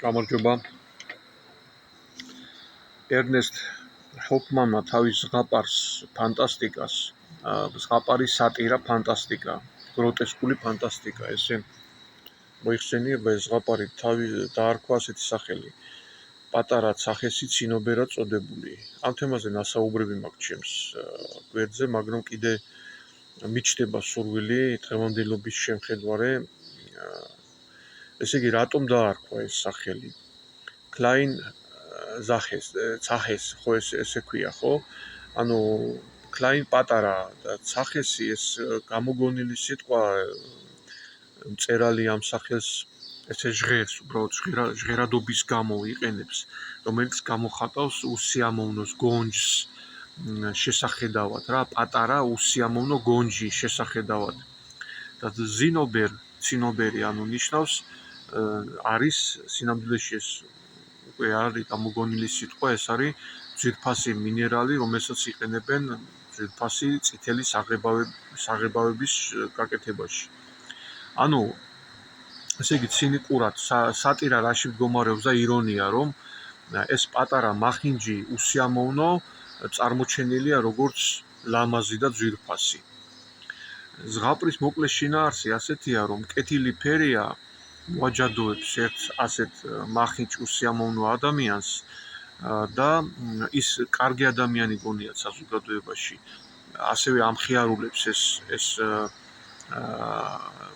გამარჯობა. ერნესტ ჰოფმანმა თავის ზღაპარს ფანტასტიკას, ზღაპარის სატირა ფანტასტიკა, გროტესკული ფანტასტიკა, ესე მოიხსენიება ეს ზღაპარი დაარქვა ასეთი სახელი. პატარა ცახესი ცინობერად წოდებული. ამ თემაზე ნასაუბრები მაქვს ჩემს გვერდზე, მაგრამ კიდე მიჩნდება სურვილი დღევანდელობის შემხედვარე. ესე იგი, რატომ დაარქვა ეს სახელი? Klein ცახეს, ხო ესე ქვია, ხო? ანუ Klein პატარა და ცახესი ეს გამოგონილი სიტყვა მწერალი ამ სახელს ესე ჟღერს, უბრალოდ ჟღერადობის გამო იყენებს, რომელიც გამოხატავს უსიამოვნოს გონჯს შესახედავად რა, პატარა უსიამოვნო გონჯი შესახედავად. და ცინობერი, ანუ ნიშნავს არის სინამდვილეში ეს უკვე არის გამოგონილი სიტყვა, ეს არის ძვირფასი მინერალი, რომელსაც იყენებენ ძვირფასი წითელი საღებავების გაკეთებაში. ანუ ესე იგი ცინიკურად სატირა რაში მდგომარეობს და ირონია, რომ ეს პატარა მახინჯი უსიამოვნო წარმოჩენილია როგორც ლამაზი და ძვირფასი. ზღაპრის მოკლე შინაარსი ასეთია, რომ კეთილი ფერია მოაჯადოებს ერთ ასეთ მახინჯ უსიამოვნო ადამიანს და ის კარგი ადამიანი გონიათ საზოგადოებაში. ასევე ამხიარულებს ეს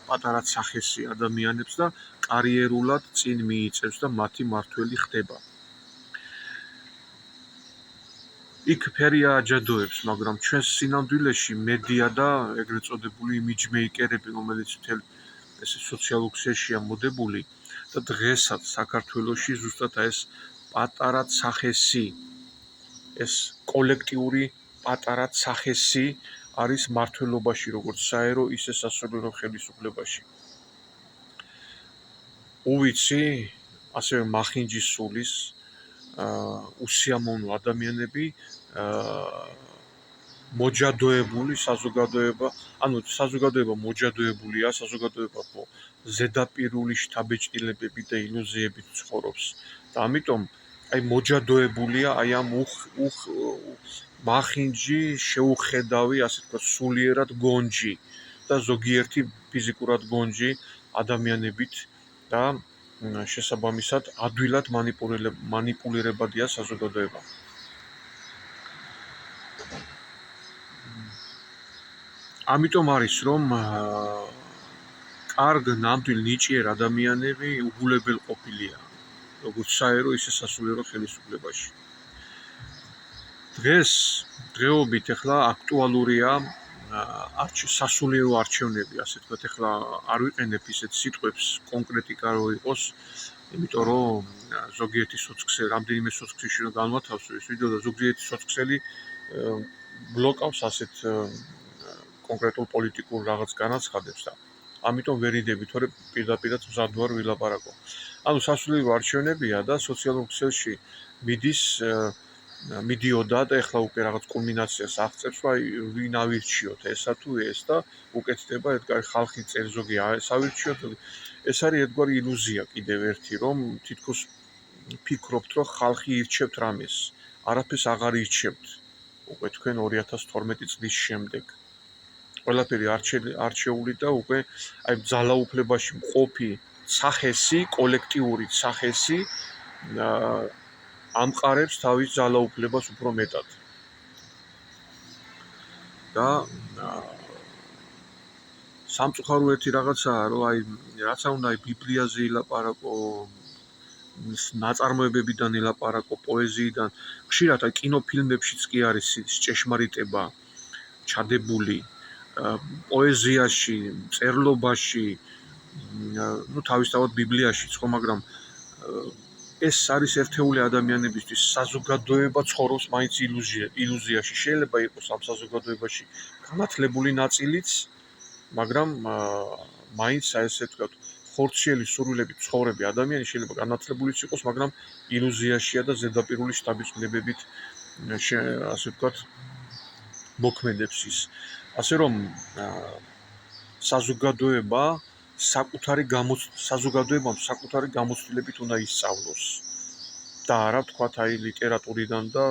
პატარა ცახესი ადამიანებს და კარიერულად წინ მიიწევს და მათი მართველი ხდება. იქ ფერია აჯადოებს, მაგრამ ჩვენს სინამდვილეში მედია და ეგრეთ წოდებული იმიჯმეიკერები, რომელიც მთელ ეს სოციალურ ქსელშია მოდებული და დღესაც საქართველოში ზუსტად ეს პატარა ცახესი, ეს კოლექტიური პატარა ცახესი არის მართლობაში, როგორც საერო, ისე სასულიერო ხელისუფლებაში. უვიცი, ასევე მახინჯის სულის უსიამოვნო ადამიანები მოჯადოებული საზოგადოება, ანუ საზოგადოება მოჯადოებულია, საზოგადოება ხო ზედაპირული შთაბეჭდილებები და ილუზიებით ცხოვრობს. და ამიტომ აი მოჯადოებულია აი ამ მახინჯი შეუხედავი, ასე თქვა, სულიერად გონჯი და ზოგიერთი ფიზიკურად გონჯი ადამიანებით და შესაბამისად ადვილად მანიპულირებადია საზოგადოება. ამიტომ არის, რომ კარგ ნამდვილ ნიჭიერ ადამიანები უგულებელყოფილია, როგორც საერო, ისე სასულიერო ხელისუფლებაში. დღეობით ახლა აქტუალურია სასულიერო არჩევნები, ასე ვთქვათ, ახლა არ ვიყენებ ისეთ სიტყვებს კონკრეტიკა რო იყოს, იმიტომ რომ ზოგიერთი სოციქსე, რამდენიმე სოციქსში რომ განვათავსო ეს ვიდეო და ზოგიერთი სოციქსელი ბლოკავს ასეთ კონკრეტულ პოლიტიკურ რაღაც განაცხადებს და ამიტომ ვერ იდები, თორემ პირდაპირაც მზად ვარ ვილაპარაკო. ანუ სასულიერო არჩევნებია და სოციალურ ქსელში მიდიოდა და ახლა უკვე რაღაც კულმინაციას აღწევს, აი ვინ ავირჩიოთ, ესა თუ ეს და უკეთდება ერთგვარი ხალხი წერს, ზოგი ეს ავირჩიოთ. ეს არის ერთგვარი ილუზია კიდევ ერთი, რომ თითქოს ფიქრობთ, რომ ხალხი ირჩევთ რამეს, არაფერს აღარ ირჩევთ. უკვე თქვენ 2012 წლის შემდეგ ყველაფერი არჩეული და უკვე აი ძალაუფლებაში მყოფი ცახესი, კოლექტიური ცახესი ამყარებს თავის ძალაუფლებას უფრო მეტად. და სამწუხარო ერთი რაღაცაა, რომ აი რაც არ უნდა აი ბიბლიაზე ილაპარაკო, ნაწარმოებებიდან ილაპარაკო, პოეზიიდან, ხშირად აი კინოფილმებშიც კი არის ჭეშმარიტება ჩადებული, პოეზიაში, წერლობაში, ну თავისთავად ბიბლიაშიც ხო, მაგრამ ეს არის ერთეული ადამიანებისთვის, საზოგადოება ცხოვრობს მაინც ილუზიაში. შეიძლება იყოს ამ საზოგადოებაში განათლებული ნაწილიც, მაგრამ მაინც ესე ვთქვათ, ხორციელი სურვილებით ცხოვრები ადამიანი შეიძლება განათლებულიც იყოს, მაგრამ ილუზიაშია და ზედაპირული შთაბეჭდილებებით ასე ვთქვათ, მოქმედებს ის. ასე რომ საზოგადოება საზოგადოებამ საკუთარი გამოცდილებით უნდა ისწავლოს და არა ვთქვათ აი ლიტერატურიდან და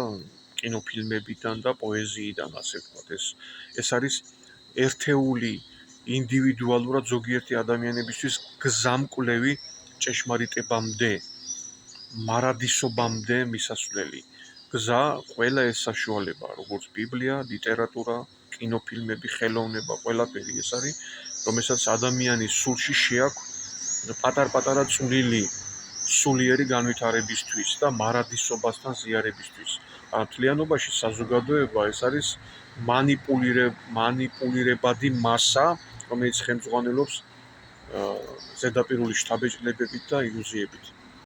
კინოფილმებიდან და პოეზიიდან ასე ვთქვათ ეს არის ერთეული ინდივიდუალურად ზოგიერთი ადამიანებისთვის გზამკვლევი ჭეშმარიტებამდე მარადისობამდე მისასვლელი გზა ყველა ეს საშუალება როგორც ბიბლია, ლიტერატურა, კინოფილმები, ხელოვნება, ყველაფერი ეს არის რომელსაც ადამიანის სულში შეაქვს პატარ-პატარა წვლილი სულიერი განვითარებისთვის და მარადისობასთან ზიარებისთვის. მთლიანობაში საზოგადოება ეს არის მანიპულირებადი მასა, რომელიც ხელმძღვანელობს ზედაპირული შთაბეჭდილებებით და ილუზიებით.